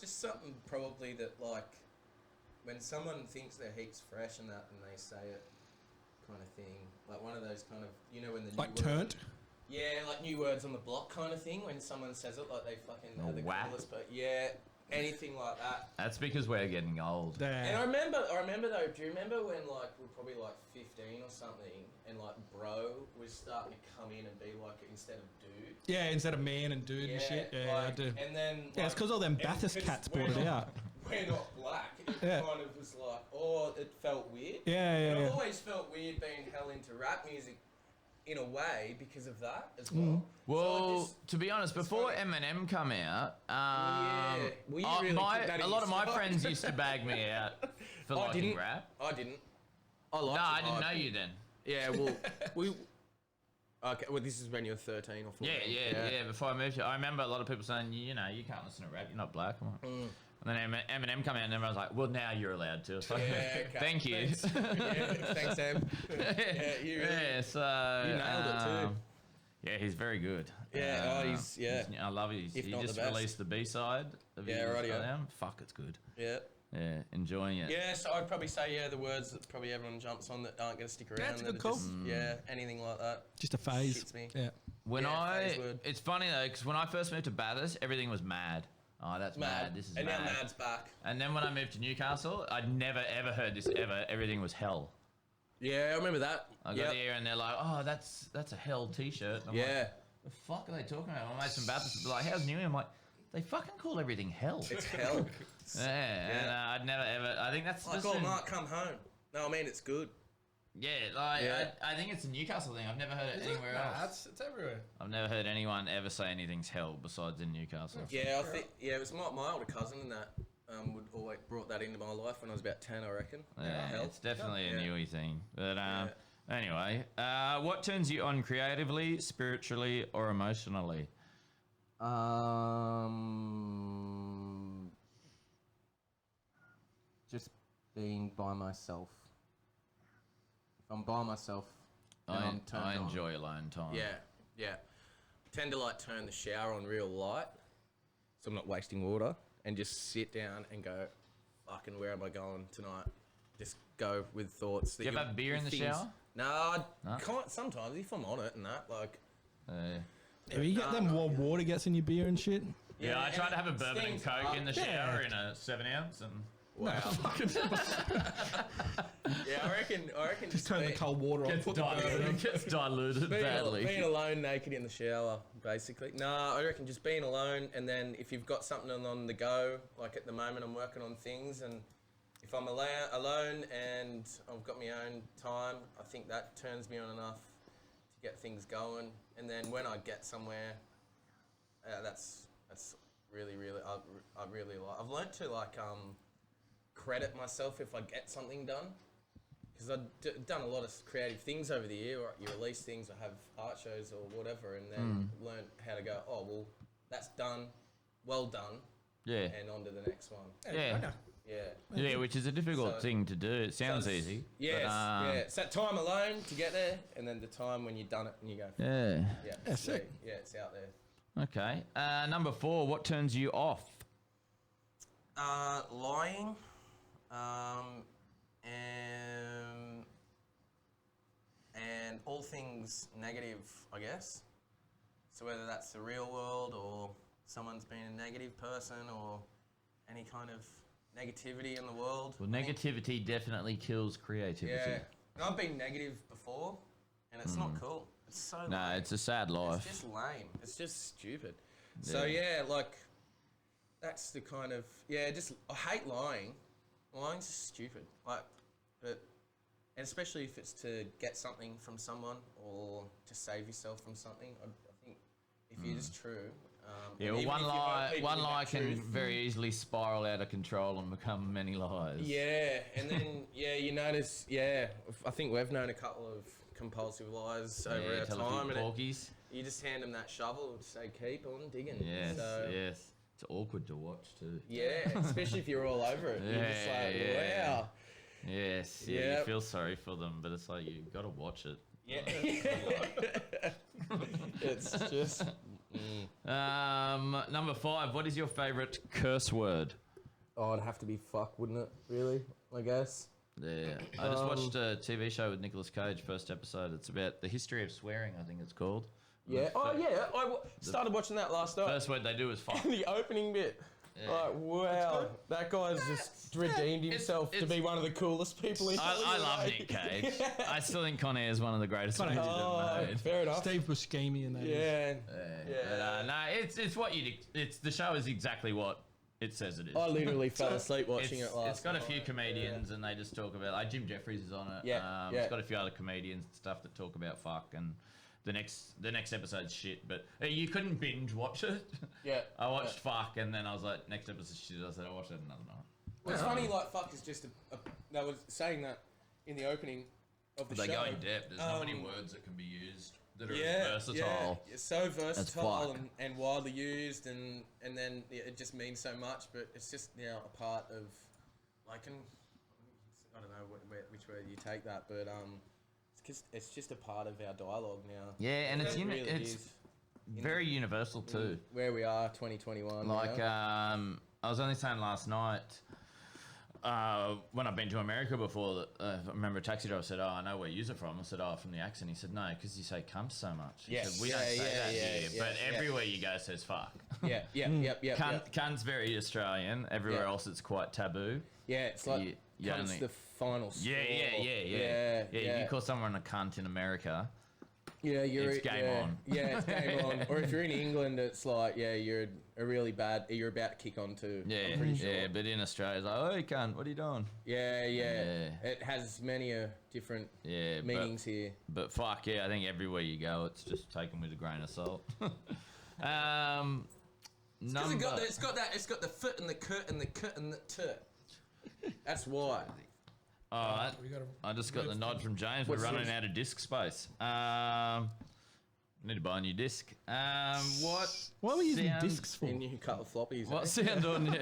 Just something probably that like when someone thinks they're heaps fresh and that and they say it kind of thing. Like one of those kind of when the Like new word, turnt. Yeah, like new words on the block kind of thing. When someone says it, like they fucking Oh, are the whack. coolest. But yeah, anything like that. That's because we're getting old. And I Damn. remember though. Do you remember when like we're probably like 15 or something, and like bro was starting to come in and be like instead of dude. Yeah, instead of man and dude and shit. Yeah, I like, do. And then Yeah, it's because all them and Bathurst 'cause cats we're brought it not- out. We're not black. It Yeah. kind of was like, it felt weird. Yeah, And yeah, I've yeah. always felt weird being hell into rap music in a way because of that as well. Well, So to be honest, before funny. Eminem come out, Yeah. Well, you really took that a in lot of my stride. friends used to bag me out for I liking didn't. rap. I didn't. I No, liked I it didn't hard. know you then. Yeah, well, we. Okay, well, this is when you were 13 or 14. Yeah. Before I moved here, I remember a lot of people saying, you can't listen to rap. You're not black. I'm like, And then Eminem come out, and everyone's like, "Well, now you're allowed to." It's like, Yeah, okay. Thank you. Thanks. Yeah, thanks, Sam. Yeah, you really. Yeah, so You nailed it too. Yeah, he's very good. Yeah, he's I love it. If He not the just best. released the B side of his Yeah, rightio. album. Fuck, it's good. Yeah. Yeah, enjoying it. Yeah, so I'd probably say the words that probably everyone jumps on that aren't going to stick around. That's a that good are call. just- Yeah, anything like that. Just a phase. Shits me. Yeah. When Yeah, phase word. it's funny though, because when I first moved to Bathurst, everything was mad. Oh, that's mad. This is and mad. now Mad's back. And then when I moved to Newcastle, I'd never ever heard this ever. Everything was hell. Yeah, I remember that. I got Yep. here and they're like, "Oh, that's a hell T-shirt." And I'm Yeah. like, the fuck are they talking about? My mates from Bathurst were like, "How's New Year?" I'm like, they fucking call everything hell. It's hell. Yeah, and I'd never ever. I think that's Like, just oh, in- Mark, come home. No, I mean, it's good. yeah. Like Yeah. I think it's a Newcastle thing. I've never heard it anywhere Nah, else. it's everywhere. I've never heard anyone ever say anything's hell besides in Newcastle. Yeah, I think, it was my older cousin and that would always brought that into my life when I was about 10, I reckon. Yeah, Hell. it's definitely a Yeah. newy thing. But anyway, what turns you on creatively, spiritually, or emotionally? Just being by myself. If I'm by myself, then I I'm turned on. enjoy alone time. Yeah. Tend to like turn the shower on real light, so I'm not wasting water, and just sit down and go, fucking, where am I going tonight? Just go with thoughts. Do you ever have beer in the shower? No, I No? can't. Sometimes if I'm on it and that, like. Yeah, you get them warm water gets in your beer and shit. Yeah, I tried to have a it bourbon and stings coke up. in the shower in a 7-ounce, and Wow. Yeah, I reckon. Just turn the being- cold water on. gets Put the beer in. diluted, gets diluted badly. Being alone naked in the shower, basically. No, I reckon just being alone, and then if you've got something on the go, like at the moment I'm working on things, and if I'm alone and I've got my own time, I think that turns me on enough to get things going. And then when I get somewhere, that's really I really like. I've learnt to like credit myself if I get something done. Because I've done a lot of creative things over the year, or you release things or have art shows or whatever, and then learn how to go, oh, well, that's done, well done, Yeah, and on to the next one. yeah, Yeah. yeah. Which is a difficult So- thing to do. It sounds it's- easy. Yes, but, yeah. It's that time alone to get there, and then the time when you've done it and you go, Yeah. yeah, sick. Yeah, it's out there. Okay. Number 4. What turns you off? Lying, and and all things negative, I guess. So whether that's the real world or someone's been a negative person or any kind of negativity in the world. Well, negativity definitely kills creativity. Yeah. And I've been negative before, and it's not cool. It's so No, lame. it's a sad life. It's just lame. It's just stupid. So yeah, like that's the kind of just I hate lying. Lying's just stupid. Like, but and especially if it's to get something from someone or to save yourself from something. I think if you're just true. Yeah, and well, even one if you want lie, people one to lie get can truth- very easily spiral out of control and become many lies. Yeah, and then you notice. Yeah, I think we've known a couple of compulsive lies over our tell a time, few and porkies. you just hand them that shovel and say, "Keep on digging." Yes, So, yes. It's awkward to watch too. Yeah, especially if you're all over it. You're just like, Yeah. wow. Yes, yeah, you Yep. feel sorry for them, but it's like you got to watch it. Yeah. It's just. Number 5. What is your favourite curse word? Oh, it'd have to be fuck, wouldn't it? Really? I guess. Yeah, I just watched a TV show with Nicolas Cage, first episode. It's about the history of swearing, I think it's called. Yeah. Oh, yeah. Started watching that last night. First word they do is fuck. The opening bit. Yeah. Like, wow. That guy's just redeemed himself to be one of the coolest people in I Hollywood. love Nick Cage. I still think Con Air is one of the greatest Con movies Air. Oh, ever made. fair enough. Steve Buscemi and that. Yeah. But, no, it's what you. It's the show is exactly what it says it is. I literally fell asleep watching it last It's got a night. few comedians and they just talk about like Jim Jeffries is on it. Yeah, It's got a few other comedians and stuff that talk about fuck and the next episode's shit, but you couldn't binge watch it. Yeah. I watched fuck and then I was like, next episode's shit. I said I'll watch it another night. Well, it's funny, like, fuck is just they were saying that in the opening of the They show. go in depth. There's not many words that can be used that are Yeah, versatile. Yeah, it's so versatile fuck. and widely used, and then it just means so much. But it's just a part of, like, I don't know which way you take that, but it's just a part of our dialogue now. Yeah, and it's It really it's is. very universal too. Where we are, 2021. Like, now. I was only saying last night, when I've been to America before, I remember a taxi driver said, "Oh, I know where you're from." I said, "Oh, from the accent." He said, "No, because you say cunt so much." He Yes. said, "We don't Yeah, say yeah, that yeah, here, yeah, but yeah. everywhere you go says fuck." yeah, yep. Cunt's very Australian. Everywhere Yeah. else it's quite taboo. Yeah, it's like You cunt's only- the final straw. Yeah, if you call someone a cunt in America, Yeah, It's game on. Yeah, it's game on. Or if you're in England, it's like, you're a really bad. You're about to kick on too. yeah, I'm pretty sure. yeah. But in Australia, it's like, "Oh, you cunt, what are you doing?" Yeah. Yeah. It has many different Yeah, meanings here. But fuck yeah, I think everywhere you go, it's just taken with a grain of salt. Because it's got the foot and the kut and the kut and the tut. That's why. All right. We got I just got the nod from James. We're What's running yours? out of disk space. Need to buy a new disc. What What are we using sound- discs for? And you cut the floppies. What sound on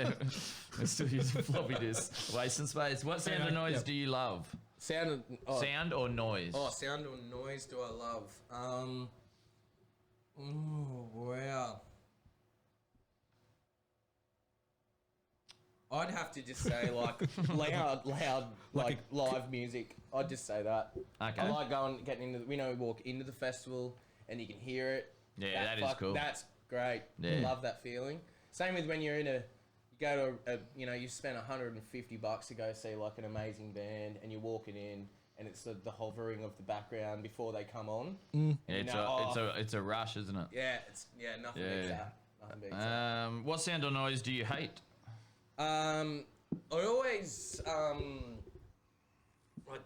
we're still using floppy disks. Wasting space. What sound or noise do you love? Sound. Sound or noise? Sound or noise do I love? Ooh, wow. I'd have to just say like loud, like live music. I'd just say that. Okay. I like getting into. We walk into the festival and you can hear it. Yeah, that is cool. That's great. Yeah. Love that feeling. Same with when you're you go to you spend $150 to go see like an amazing band and you're walking in and it's the hovering of the background before they come on. Yeah, it's a rush, isn't it? Yeah, nothing beats that. Nothing beats that. What sound or noise do you hate? I always I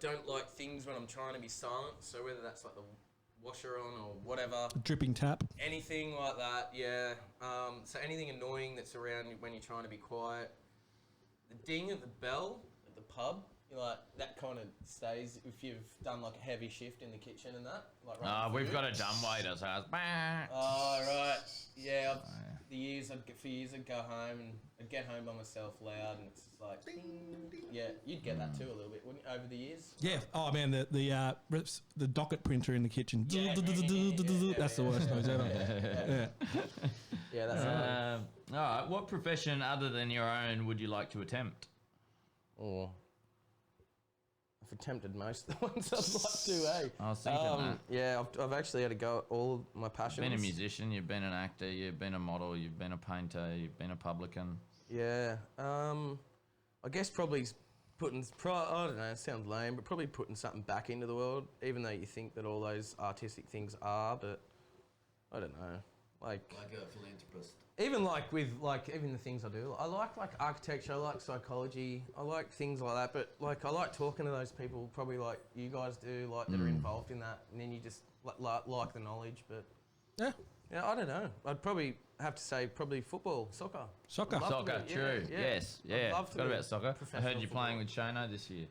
don't like things when I'm trying to be silent. So whether that's like the washer on or whatever, Dripping tap. anything like that, yeah. So anything annoying that's around when you're trying to be quiet. The ding of the bell at the pub, that kind of stays if you've done like a heavy shift in the kitchen and that. Like running We've food. got a dumbwaiter, so I was, Oh right, yeah. I'd go home and I'd get home by myself loud, and it's just like, ding, ding. Yeah, you'd get that too a little bit, wouldn't you, over the years? Yeah. Oh man, the docket printer in the kitchen. Yeah. That's the worst noise ever. Yeah. Yeah, that's all right. What profession other than your own would you like to attempt? Oh, I I've attempted most of the ones I'd like to, eh? I was thinking that. Yeah, I've actually had to go at all of my passions. You've been a musician, you've been an actor, you've been a model, you've been a painter, you've been a publican. Yeah, I guess probably I don't know, it sounds lame, but probably putting something back into the world, even though you think that all those artistic things are, but I don't know. Like a philanthropist. even like with even the things I do, I like architecture, I like psychology, I like things like that, but like I like talking to those people, probably like you guys do, like that are involved in that, and then you just like the knowledge, but yeah, I don't know. I'd probably have to say football, soccer. Soccer. I'd love to Soccer, be- true. yeah. Yes, yeah. I'd love to Forgot be about soccer. I professional heard you playing footballer. with Shona this year.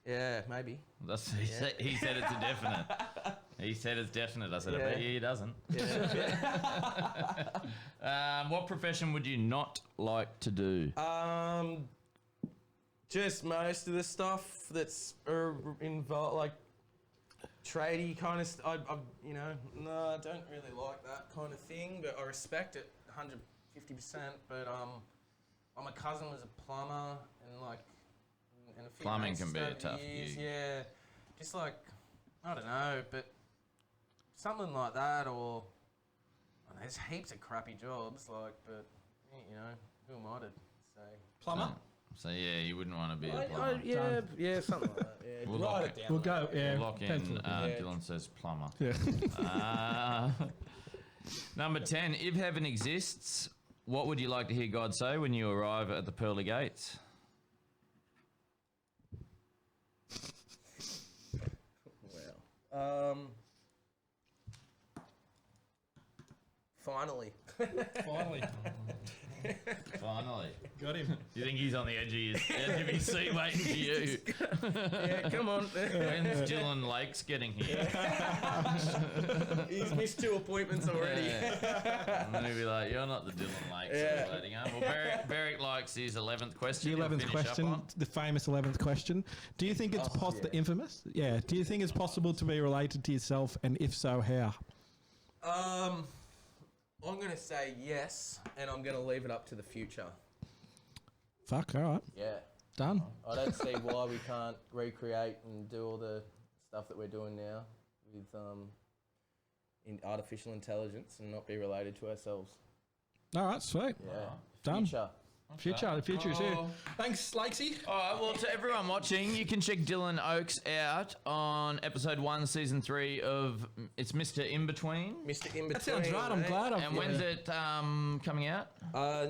Yeah, maybe. He said it's a definite. He said it's definite. I said, I Yeah. bet you he doesn't. Yeah. What profession would you not like to do? Just most of the stuff that's involved, like tradie kind of. I no, I don't really like that kind of thing, but I respect it 150%. But my cousin was a plumber, and a few Plumbing mates can be a over the tough years, gig. yeah, just like I don't know, but something like that, or I don't know, there's heaps of crappy jobs, but who am I to say? Plumber. So yeah, you wouldn't want to be a plumber. Yeah, something like that. Yeah, We'll write lock it it. down. We'll go. Yeah. Lock in. pencil it in. Dylan says plumber. Yeah. Number 10. If heaven exists, what would you like to hear God say when you arrive at the pearly gates? Finally. Finally. Finally. Got him. You think he's on the edge of his seat waiting for you? Yeah, come on. When's Dylan Lakes getting here? He's missed 2 appointments already. Yeah. And then he'll be like, you're not the Dylan Lakes Yeah. waiting up. Well, Beric likes his 11th question. The He'll 11th finish up question, on. the famous 11th question. Do you think it's the infamous? Yeah. Do you think it's possible to be related to yourself, and if so, how? I'm going to say yes, and I'm going to leave it up to the future. Fuck, all right. Yeah. Done. I don't see why we can't recreate and do all the stuff that we're doing now with in artificial intelligence and not be related to ourselves. All right, sweet. Yeah. Done. Future. Future, the future is here. Oh. Thanks, Lakesy. All right, well, to everyone watching, you can check Dylan Oakes out on episode 1, season 3 of it's Mr. Inbetween. Mr. Inbetween. That sounds right. I'm mate. glad I've. And when's it coming out?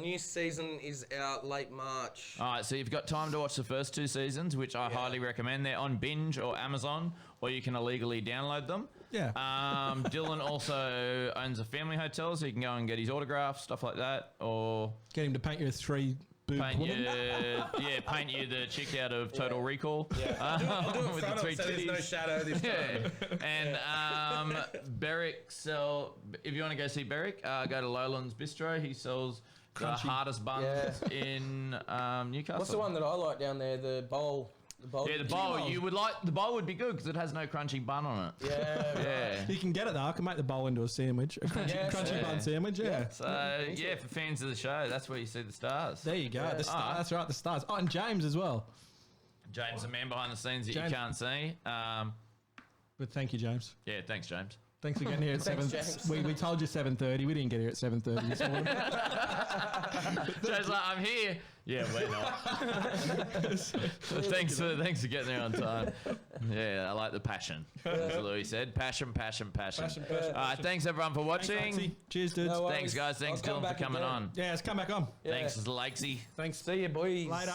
New season is out late March. All right, so you've got time to watch the first 2 seasons, which I highly recommend. They're on Binge or Amazon, or you can illegally download them. Yeah. Dylan also owns a family hotel, so you can go and get his autograph, stuff like that, or Get him to paint you a 3-boob paint you, woman. paint you the chick out of Total Recall. I'll do it with the front 3 up so there's no titties. shadow this time. Yeah. And Beric if you want to go see Beric, go to Lowlands Bistro. He sells the hardest buns in Newcastle. What's the one that I like down there? The bowl. Yeah, the bowl. You would like the bowl would be good because it has no crunchy bun on it. Yeah. Yeah. You can get it though. I can make the bowl into a sandwich, a crunchy bun sandwich. Yeah. So yeah, for fans of the show, that's where you see the stars. There you go. The star, that's right. The stars. Oh, and James as well. James, the man behind the scenes that James. you can't see. But thank you, James. Yeah, thanks, James. Thanks for getting here at Thanks, 7. James. We told you 7:30. We didn't get here at 7:30 this morning. James like, I'm here. Yeah, we're not. thanks for getting there on time. Yeah, I like the passion. As Louis said, passion. All right, thanks everyone for watching. Thanks, Cheers, dudes. No worries. Thanks guys. Thanks I'll come Dylan for back coming again. on. Yeah, let's come back on. Yeah. Thanks Lakesy. Thanks. See you, boys. Later.